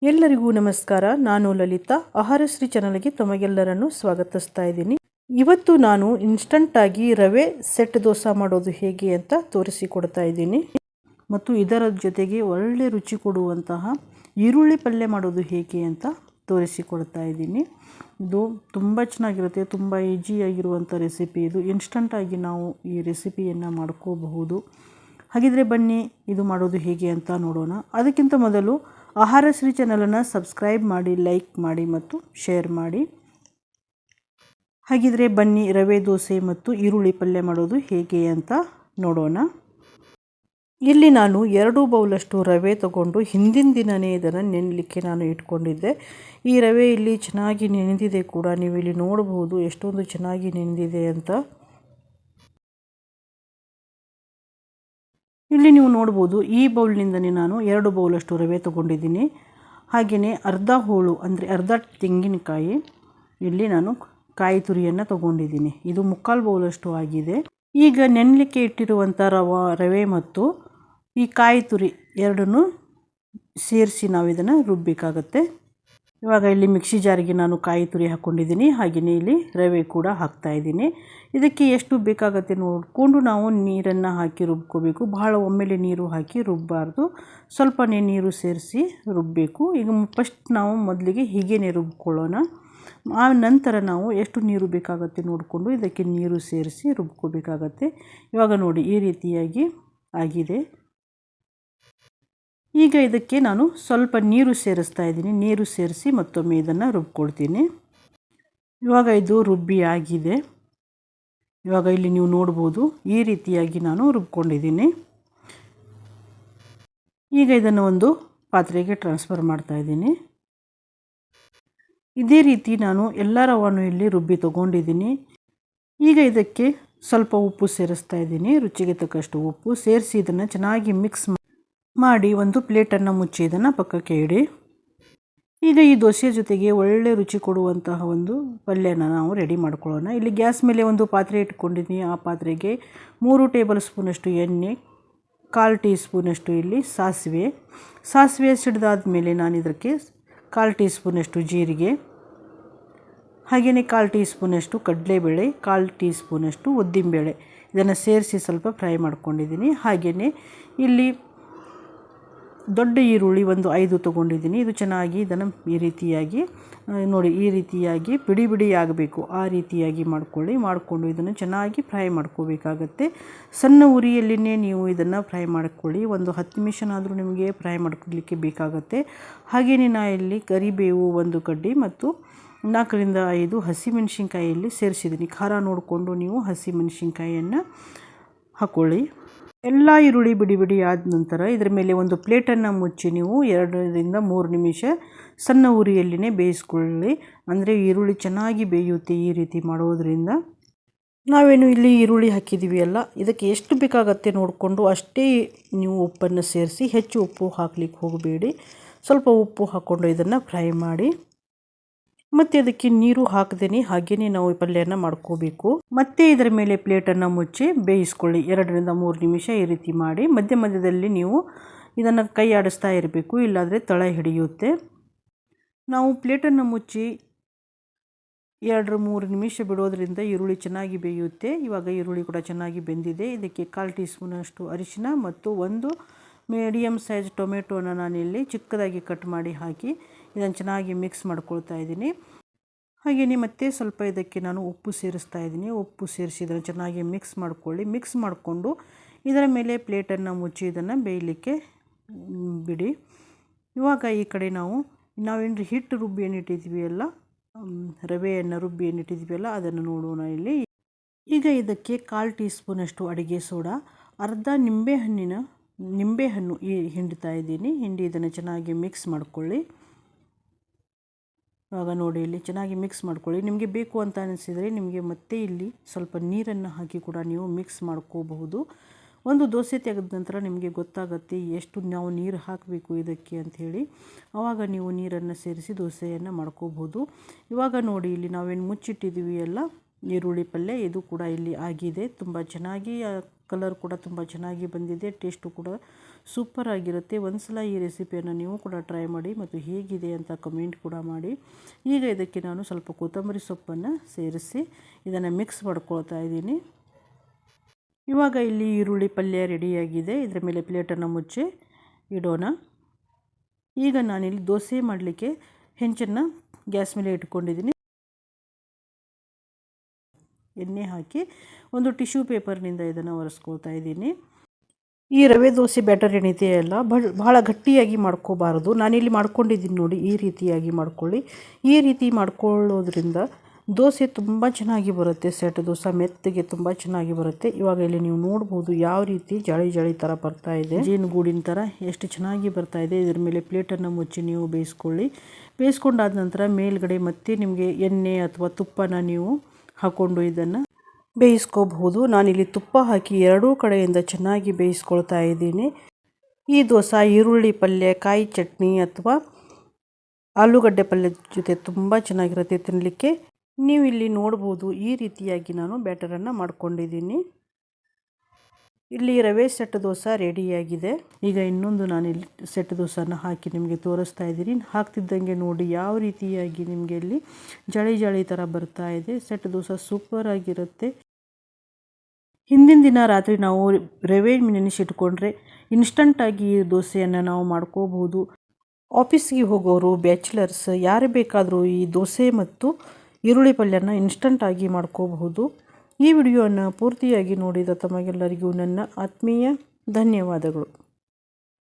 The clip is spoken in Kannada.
ಎಲ್ಲರಿಗೂ ನಮಸ್ಕಾರ. ನಾನು ಲಲಿತಾ. ಆಹಾರಶ್ರೀ ಚಾನಲ್ಗೆ ತಮಗೆಲ್ಲರನ್ನು ಸ್ವಾಗತಿಸ್ತಾ ಇದ್ದೀನಿ. ಇವತ್ತು ನಾನು ಇನ್ಸ್ಟಂಟಾಗಿ ರವೆ ಸೆಟ್ ದೋಸೆ ಮಾಡೋದು ಹೇಗೆ ಅಂತ ತೋರಿಸಿಕೊಡ್ತಾ ಇದ್ದೀನಿ. ಮತ್ತು ಇದರ ಜೊತೆಗೆ ಒಳ್ಳೆ ರುಚಿ ಕೊಡುವಂತಹ ಈರುಳ್ಳಿ ಪಲ್ಯ ಮಾಡೋದು ಹೇಗೆ ಅಂತ ತೋರಿಸಿಕೊಡ್ತಾ ಇದ್ದೀನಿ. ಇದು ತುಂಬ ಚೆನ್ನಾಗಿರುತ್ತೆ, ತುಂಬ ಈಜಿಯಾಗಿರುವಂಥ ರೆಸಿಪಿ. ಇದು ಇನ್ಸ್ಟಂಟಾಗಿ ನಾವು ಈ ರೆಸಿಪಿಯನ್ನು ಮಾಡ್ಕೋಬಹುದು. ಹಾಗಿದ್ರೆ ಬನ್ನಿ ಇದು ಮಾಡೋದು ಹೇಗೆ ಅಂತ ನೋಡೋಣ. ಅದಕ್ಕಿಂತ ಮೊದಲು ಆಹಾರಶ್ರೀ ಚಾನಲನ್ನು ಸಬ್ಸ್ಕ್ರೈಬ್ ಮಾಡಿ, ಲೈಕ್ ಮಾಡಿ ಮತ್ತು ಶೇರ್ ಮಾಡಿ. ಹಾಗಿದ್ರೆ ಬನ್ನಿ ರವೆ ದೋಸೆ ಮತ್ತು ಈರುಳ್ಳಿ ಪಲ್ಯ ಮಾಡೋದು ಹೇಗೆ ಅಂತ ನೋಡೋಣ. ಇಲ್ಲಿ ನಾನು 2 ಬೌಲಷ್ಟು ರವೆ ತಗೊಂಡು ಹಿಂದಿನ ದಿನವೇ ಇದನ್ನು ನೆನೆಲಿಕ್ಕೆ ನಾನು ಇಟ್ಕೊಂಡಿದ್ದೆ. ಈ ರವೆ ಇಲ್ಲಿ ಚೆನ್ನಾಗಿ ನೆನೆದಿದೆ ಕೂಡ. ನೀವು ಇಲ್ಲಿ ನೋಡಬಹುದು ಎಷ್ಟೊಂದು ಚೆನ್ನಾಗಿ ನೆನೆದಿದೆ ಅಂತ. ಇಲ್ಲಿ ನೀವು ನೋಡ್ಬೋದು ಈ ಬೌಲ್ನಿಂದನೇ ನಾನು 2 ಬೌಲಷ್ಟು ರವೆ ತೊಗೊಂಡಿದ್ದೀನಿ. ಹಾಗೆಯೇ ಅರ್ಧ ಹೋಳು ಅಂದರೆ ಅರ್ಧ ತೆಂಗಿನಕಾಯಿ ಇಲ್ಲಿ ನಾನು ಕಾಯಿ ತುರಿಯನ್ನು ತೊಗೊಂಡಿದ್ದೀನಿ. ಇದು 3/4 ಬೌಲಷ್ಟು ಆಗಿದೆ. ಈಗ ನೆನೆಲಿಕ್ಕೆ ಇಟ್ಟಿರುವಂಥ ರವೆ ಮತ್ತು ಈ ಕಾಯಿ ತುರಿ ಎರಡನ್ನೂ ಸೇರಿಸಿ ನಾವು ಇದನ್ನು ರುಬ್ಬಬೇಕಾಗತ್ತೆ. ಇವಾಗ ಇಲ್ಲಿ ಮಿಕ್ಸಿ ಜಾರಿಗೆ ನಾನು ಕಾಯಿ ತುರಿ ಹಾಕ್ಕೊಂಡಿದ್ದೀನಿ. ಹಾಗೆಯೇ ಇಲ್ಲಿ ರವೆ ಕೂಡ ಹಾಕ್ತಾಯಿದ್ದೀನಿ. ಇದಕ್ಕೆ ಎಷ್ಟು ಬೇಕಾಗುತ್ತೆ ನೋಡಿಕೊಂಡು ನಾವು ನೀರನ್ನು ಹಾಕಿ ರುಬ್ಕೋಬೇಕು. ಬಹಳ ಒಮ್ಮೆಲೆ ನೀರು ಹಾಕಿ ರುಬ್ಬಾರ್ದು, ಸ್ವಲ್ಪನೇ ನೀರು ಸೇರಿಸಿ ರುಬ್ಬಬೇಕು. ಈಗ ಫಸ್ಟ್ ನಾವು ಮೊದಲಿಗೆ ಹೀಗೇ ರುಬ್ಕೊಳ್ಳೋಣ. ಆ ನಂತರ ನಾವು ಎಷ್ಟು ನೀರು ಬೇಕಾಗುತ್ತೆ ನೋಡಿಕೊಂಡು ಇದಕ್ಕೆ ನೀರು ಸೇರಿಸಿ ರುಬ್ಕೋಬೇಕಾಗತ್ತೆ. ಇವಾಗ ನೋಡಿ ಈ ರೀತಿಯಾಗಿ ಆಗಿದೆ. ಈಗ ಇದಕ್ಕೆ ನಾನು ಸ್ವಲ್ಪ ನೀರು ಸೇರಿಸ್ತಾ ಇದ್ದೀನಿ. ನೀರು ಸೇರಿಸಿ ಮತ್ತೊಮ್ಮೆ ಇದನ್ನು ರುಬ್ಕೊಳ್ತೀನಿ. ಇವಾಗ ಇದು ರುಬ್ಬಿ ಆಗಿದೆ. ಇವಾಗ ಇಲ್ಲಿ ನೀವು ನೋಡ್ಬೋದು ಈ ರೀತಿಯಾಗಿ ನಾನು ರುಬ್ಕೊಂಡಿದ್ದೀನಿ. ಈಗ ಇದನ್ನು ಒಂದು ಪಾತ್ರೆಗೆ ಟ್ರಾನ್ಸ್ಫರ್ ಮಾಡ್ತಾ ಇದ್ದೀನಿ. ಇದೇ ರೀತಿ ನಾನು ಎಲ್ಲ ರವನ್ನು ಇಲ್ಲಿ ರುಬ್ಬಿ ತೊಗೊಂಡಿದ್ದೀನಿ. ಈಗ ಇದಕ್ಕೆ ಸ್ವಲ್ಪ ಉಪ್ಪು ಸೇರಿಸ್ತಾ ಇದ್ದೀನಿ. ರುಚಿಗೆ ತಕ್ಕಷ್ಟು ಉಪ್ಪು ಸೇರಿಸಿ ಇದನ್ನು ಚೆನ್ನಾಗಿ ಮಿಕ್ಸ್ ಮಾಡಿ ಒಂದು ಪ್ಲೇಟನ್ನು ಮುಚ್ಚಿ ಇದನ್ನು ಪಕ್ಕಕ್ಕೆ ಇಡಿ. ಈಗ ಈ ದೋಸೆ ಜೊತೆಗೆ ಒಳ್ಳೆ ರುಚಿ ಕೊಡುವಂತಹ ಒಂದು ಪಲ್ಯನ ನಾವು ರೆಡಿ ಮಾಡ್ಕೊಳ್ಳೋಣ. ಇಲ್ಲಿ ಗ್ಯಾಸ್ ಮೇಲೆ ಒಂದು ಪಾತ್ರೆ ಇಟ್ಕೊಂಡಿದ್ದೀನಿ. ಆ ಪಾತ್ರೆಗೆ 3 ಟೇಬಲ್ ಸ್ಪೂನಷ್ಟು ಎಣ್ಣೆ, 1/4 ಟೀ ಸ್ಪೂನಷ್ಟು ಇಲ್ಲಿ ಸಾಸಿವೆ ಸಿಡಿದಾದ ಮೇಲೆ ನಾನು ಇದಕ್ಕೆ 1/4 ಟೀ ಸ್ಪೂನಷ್ಟು ಜೀರಿಗೆ, ಹಾಗೆಯೇ 1/4 ಟೀ ಸ್ಪೂನಷ್ಟು ಕಡಲೆಬೇಳೆ, 1/4 ಟೀ ಸ್ಪೂನಷ್ಟು ಉದ್ದಿನಬೇಳೆ ಇದನ್ನು ಸೇರಿಸಿ ಸ್ವಲ್ಪ ಫ್ರೈ ಮಾಡ್ಕೊಂಡಿದ್ದೀನಿ. ಹಾಗೆಯೇ ಇಲ್ಲಿ ದೊಡ್ಡ ಈರುಳ್ಳಿ ಒಂದು 5 ತೊಗೊಂಡಿದ್ದೀನಿ. ಇದು ಚೆನ್ನಾಗಿ ಇದನ್ನು ಈ ರೀತಿಯಾಗಿ ನೋಡಿ ಈ ರೀತಿಯಾಗಿ ಬಿಡಿ ಆಗಬೇಕು. ಆ ರೀತಿಯಾಗಿ ಮಾಡಿಕೊಂಡು ಇದನ್ನು ಚೆನ್ನಾಗಿ ಫ್ರೈ ಮಾಡ್ಕೋಬೇಕಾಗತ್ತೆ. ಸಣ್ಣ ಉರಿಯಲ್ಲಿನೇ ನೀವು ಇದನ್ನು ಫ್ರೈ ಮಾಡ್ಕೊಳ್ಳಿ. ಒಂದು 10 ನಿಮಿಷನಾದರೂ ನಿಮಗೆ ಫ್ರೈ ಮಾಡ್ಕೊಳ್ಳಿಕ್ಕೆ ಬೇಕಾಗತ್ತೆ. ಹಾಗೆಯೇ ನಾನು ಇಲ್ಲಿ ಕರಿಬೇವು 1 ಕಡ್ಡಿ ಮತ್ತು 4 ರಿಂದ 5 ಹಸಿಮೆಣಸಿನ್ಕಾಯಿಯಲ್ಲಿ ಸೇರಿಸಿದ್ದೀನಿ. ಖಾರ ನೋಡಿಕೊಂಡು ನೀವು ಹಸಿಮೆಣಸಿನ್ಕಾಯಿಯನ್ನು ಹಾಕ್ಕೊಳ್ಳಿ. ಎಲ್ಲ ಈರುಳ್ಳಿ ಬಿಡಿ ಆದ ನಂತರ ಇದರ ಮೇಲೆ ಒಂದು ಪ್ಲೇಟನ್ನು ಮುಚ್ಚಿ ನೀವು 2 ರಿಂದ 3 ನಿಮಿಷ ಸಣ್ಣ ಉರಿಯಲ್ಲಿನೇ ಬೇಯಿಸ್ಕೊಳ್ಳಿ. ಅಂದರೆ ಈರುಳ್ಳಿ ಚೆನ್ನಾಗಿ ಬೇಯುತ್ತೆ. ಈ ರೀತಿ ಮಾಡೋದ್ರಿಂದ ನಾವೇನು ಇಲ್ಲಿ ಈರುಳ್ಳಿ ಹಾಕಿದ್ದೀವಿ ಅಲ್ಲ, ಇದಕ್ಕೆ ಎಷ್ಟು ಬೇಕಾಗತ್ತೆ ನೋಡಿಕೊಂಡು ಅಷ್ಟೇ ನೀವು ಉಪ್ಪನ್ನು ಸೇರಿಸಿ. ಹೆಚ್ಚು ಉಪ್ಪು ಹಾಕ್ಲಿಕ್ಕೆ ಹೋಗಬೇಡಿ. ಸ್ವಲ್ಪ ಉಪ್ಪು ಹಾಕ್ಕೊಂಡು ಇದನ್ನು ಫ್ರೈ ಮಾಡಿ. ಮತ್ತು ಅದಕ್ಕೆ ನೀರು ಹಾಕದೇನೆ ಹಾಗೆಯೇ ನಾವು ಈ ಪಲ್ಯನ ಮಾಡ್ಕೋಬೇಕು. ಮತ್ತೆ ಇದರ ಮೇಲೆ ಪ್ಲೇಟನ್ನು ಮುಚ್ಚಿ ಬೇಯಿಸ್ಕೊಳ್ಳಿ 2 ರಿಂದ 3 ನಿಮಿಷ. ಈ ರೀತಿ ಮಾಡಿ ಮಧ್ಯದಲ್ಲಿ ನೀವು ಇದನ್ನು ಕೈ ಆಡಿಸ್ತಾ ಇರಬೇಕು, ಇಲ್ಲಾಂದರೆ ತಳ ಹಿಡಿಯುತ್ತೆ. ನಾವು ಪ್ಲೇಟನ್ನು ಮುಚ್ಚಿ 2-3 ನಿಮಿಷ ಬಿಡೋದ್ರಿಂದ ಈರುಳ್ಳಿ ಚೆನ್ನಾಗಿ ಬೇಯುತ್ತೆ. ಇವಾಗ ಈರುಳ್ಳಿ ಕೂಡ ಚೆನ್ನಾಗಿ ಬೆಂದಿದೆ. ಇದಕ್ಕೆ 1/4 ಟೀ ಸ್ಪೂನಷ್ಟು ಅರಿಶಿನ ಮತ್ತು 1 ಮೀಡಿಯಮ್ ಸೈಜ್ ಟೊಮೆಟೊನ ನಾನಿಲ್ಲಿ ಚಿಕ್ಕದಾಗಿ ಕಟ್ ಮಾಡಿ ಹಾಕಿ ಇದನ್ನು ಚೆನ್ನಾಗಿ ಮಿಕ್ಸ್ ಮಾಡ್ಕೊಳ್ತಾ ಇದ್ದೀನಿ. ಹಾಗೆಯೇ ಮತ್ತೆ ಸ್ವಲ್ಪ ಇದಕ್ಕೆ ನಾನು ಉಪ್ಪು ಸೇರಿಸ್ತಾ ಇದ್ದೀನಿ. ಉಪ್ಪು ಸೇರಿಸಿ ಇದನ್ನು ಚೆನ್ನಾಗಿ ಮಿಕ್ಸ್ ಮಾಡ್ಕೊಳ್ಳಿ. ಮಿಕ್ಸ್ ಮಾಡಿಕೊಂಡು ಇದರ ಮೇಲೆ ಪ್ಲೇಟನ್ನು ಮುಚ್ಚಿ ಇದನ್ನು ಬೇಯಲಿಕ್ಕೆ ಬಿಡಿ. ಇವಾಗ ಈ ಕಡೆ ನಾವೇನು ಹಿಟ್ಟು ರುಬ್ಬಿ ಏನಿಟ್ಟಿದ್ವಿ ಅಲ್ಲ, ರವೆಯನ್ನು ರುಬ್ಬಿ ಏನಿಟ್ಟಿದ್ವಿ ಅಲ್ಲ ಅದನ್ನು ನೋಡೋಣ ಇಲ್ಲಿ. ಈಗ ಇದಕ್ಕೆ 1/4 ಟೀ ಸ್ಪೂನಷ್ಟು ಅಡುಗೆ ಸೋಡಾ, ಅರ್ಧ ನಿಂಬೆಹಣ್ಣು ಹಿಂಡ್ತಾ ಇದ್ದೀನಿ. ಇದನ್ನು ಚೆನ್ನಾಗಿ ಮಿಕ್ಸ್ ಮಾಡ್ಕೊಳ್ಳಿ. ಇವಾಗ ನೋಡಿ ಇಲ್ಲಿ ಚೆನ್ನಾಗಿ ಮಿಕ್ಸ್ ಮಾಡ್ಕೊಳ್ಳಿ. ನಿಮಗೆ ಬೇಕು ಅಂತ ಅನಿಸಿದರೆ ನಿಮಗೆ ಮತ್ತೆ ಇಲ್ಲಿ ಸ್ವಲ್ಪ ನೀರನ್ನು ಹಾಕಿ ಕೂಡ ನೀವು ಮಿಕ್ಸ್ ಮಾಡ್ಕೋಬಹುದು. ಒಂದು ದೋಸೆ ತೆಗೆದ ನಂತರ ನಿಮಗೆ ಗೊತ್ತಾಗುತ್ತೆ ಎಷ್ಟು ನಾವು ನೀರು ಹಾಕಬೇಕು ಇದಕ್ಕೆ ಅಂಥೇಳಿ. ಆವಾಗ ನೀವು ನೀರನ್ನು ಸೇರಿಸಿ ದೋಸೆಯನ್ನು ಮಾಡ್ಕೋಬಹುದು. ಇವಾಗ ನೋಡಿ ಇಲ್ಲಿ ನಾವೇನು ಮುಚ್ಚಿಟ್ಟಿದ್ದೀವಿ ಅಲ್ಲ ಈರುಳ್ಳಿ ಪಲ್ಯ ಇದು ಕೂಡ ಇಲ್ಲಿ ಆಗಿದೆ. ತುಂಬ ಚೆನ್ನಾಗಿ ಕಲರ್ ಕೂಡ ತುಂಬ ಚೆನ್ನಾಗಿ ಬಂದಿದೆ. ಟೇಸ್ಟು ಕೂಡ ಸೂಪರ್ ಆಗಿರುತ್ತೆ. ಒಂದ್ಸಲ ಈ ರೆಸಿಪಿಯನ್ನು ನೀವು ಕೂಡ ಟ್ರೈ ಮಾಡಿ ಮತ್ತು ಹೇಗಿದೆ ಅಂತ ಕಮೆಂಟ್ ಕೂಡ ಮಾಡಿ. ಈಗ ಇದಕ್ಕೆ ನಾನು ಸ್ವಲ್ಪ ಕೊತ್ತಂಬರಿ ಸೊಪ್ಪನ್ನು ಸೇರಿಸಿ ಇದನ್ನು ಮಿಕ್ಸ್ ಮಾಡ್ಕೊಳ್ತಾ ಇದ್ದೀನಿ. ಇವಾಗ ಇಲ್ಲಿ ಈರುಳ್ಳಿ ಪಲ್ಯ ರೆಡಿಯಾಗಿದೆ. ಇದರ ಮೇಲೆ ಪ್ಲೇಟನ್ನು ಮುಚ್ಚಿ ಇಡೋಣ. ಈಗ ನಾನಿಲ್ಲಿ ದೋಸೆ ಮಾಡಲಿಕ್ಕೆ ಹೆಂಚನ್ನು ಗ್ಯಾಸ್ ಮೇಲೆ ಇಟ್ಕೊಂಡಿದ್ದೀನಿ. ಎಣ್ಣೆ ಹಾಕಿ ಒಂದು ಟಿಶ್ಯೂ ಪೇಪರ್ನಿಂದ ಇದನ್ನು ಒರೆಸ್ಕೊಳ್ತಾ ಇದ್ದೀನಿ. ಈ ರವೆ ದೋಸೆ ಬ್ಯಾಟರ್ ಏನಿದೆಯಲ್ಲ ಬಹಳ ಗಟ್ಟಿಯಾಗಿ ಮಾಡ್ಕೋಬಾರ್ದು. ನಾನಿಲ್ಲಿ ಮಾಡ್ಕೊಂಡಿದ್ದೀನಿ ನೋಡಿ, ಈ ರೀತಿಯಾಗಿ ಮಾಡ್ಕೊಳ್ಳಿ. ಈ ರೀತಿ ಮಾಡ್ಕೊಳ್ಳೋದ್ರಿಂದ ದೋಸೆ ತುಂಬ ಚೆನ್ನಾಗಿ ಬರುತ್ತೆ. ಸೆಟ್ ದೋಸೆ ಮೆತ್ತಗೆ ತುಂಬ ಚೆನ್ನಾಗಿ ಬರುತ್ತೆ. ಇವಾಗ ಇಲ್ಲಿ ನೀವು ನೋಡ್ಬೋದು ಯಾವ ರೀತಿ ಜಳಿ ಜಳಿ ಥರ ಬರ್ತಾ ಇದೆ, ಜೇನುಗೂಡಿನ ಥರ ಎಷ್ಟು ಚೆನ್ನಾಗಿ ಬರ್ತಾ ಇದೆ. ಇದರ ಮೇಲೆ ಪ್ಲೇಟನ್ನು ಮುಚ್ಚಿ ನೀವು ಬೇಯಿಸ್ಕೊಳ್ಳಿ. ಬೇಯಿಸ್ಕೊಂಡಾದ ನಂತರ ಮೇಲ್ಗಡೆ ಮತ್ತೆ ನಿಮಗೆ ಎಣ್ಣೆ ಅಥವಾ ತುಪ್ಪನ ನೀವು ಹಾಕ್ಕೊಂಡು ಇದನ್ನು ಬೇಯಿಸ್ಕೋಬಹುದು. ನಾನಿಲ್ಲಿ ತುಪ್ಪ ಹಾಕಿ ಎರಡೂ ಕಡೆಯಿಂದ ಚೆನ್ನಾಗಿ ಬೇಯಿಸ್ಕೊಳ್ತಾ ಇದ್ದೀನಿ. ಈ ದೋಸೆ ಈರುಳ್ಳಿ ಪಲ್ಯ, ಕಾಯಿ ಚಟ್ನಿ ಅಥವಾ ಆಲೂಗಡ್ಡೆ ಪಲ್ಯದ ಜೊತೆ ತುಂಬ ಚೆನ್ನಾಗಿರುತ್ತೆ ತಿನ್ನಲಿಕ್ಕೆ. ನೀವು ಇಲ್ಲಿ ನೋಡ್ಬೋದು ಈ ರೀತಿಯಾಗಿ ನಾನು ಬ್ಯಾಟರನ್ನು ಮಾಡ್ಕೊಂಡಿದ್ದೀನಿ. ಇಲ್ಲಿ ರವೆ ಸೆಟ್ ದೋಸೆ ರೆಡಿಯಾಗಿದೆ. ಈಗ ಇನ್ನೊಂದು ನಾನಿಲ್ಲಿ ಸೆಟ್ ದೋಸೆನ ಹಾಕಿ ನಿಮಗೆ ತೋರಿಸ್ತಾ ಇದ್ದೀನಿ. ಹಾಕ್ತಿದ್ದಂಗೆ ನೋಡಿ ಯಾವ ರೀತಿಯಾಗಿ ನಿಮಗೆ ಇಲ್ಲಿ ಜಳಿ ಜಳಿ ಥರ ಬರ್ತಾ ಇದೆ. ಸೆಟ್ ದೋಸೆ ಸೂಪರ್ ಆಗಿರುತ್ತೆ. ಹಿಂದಿನ ದಿನ ರಾತ್ರಿ ನಾವು ರವೆ ನೆನೆಸಿಟ್ಕೊಂಡ್ರೆ ಇನ್ಸ್ಟಂಟಾಗಿ ಈ ದೋಸೆಯನ್ನು ನಾವು ಮಾಡ್ಕೋಬಹುದು. ಆಫೀಸ್ಗೆ ಹೋಗೋರು, ಬ್ಯಾಚುಲರ್ಸ್ ಯಾರು ಬೇಕಾದರೂ ಈ ದೋಸೆ ಮತ್ತು ಈರುಳ್ಳಿ ಪಲ್ಯನ ಇನ್ಸ್ಟಂಟಾಗಿ ಮಾಡ್ಕೋಬಹುದು. ಈ ವಿಡಿಯೋವನ್ನು ಪೂರ್ತಿಯಾಗಿ ನೋಡಿದ ತಮಗೆಲ್ಲರಿಗೂ ನನ್ನ ಆತ್ಮೀಯ ಧನ್ಯವಾದಗಳು.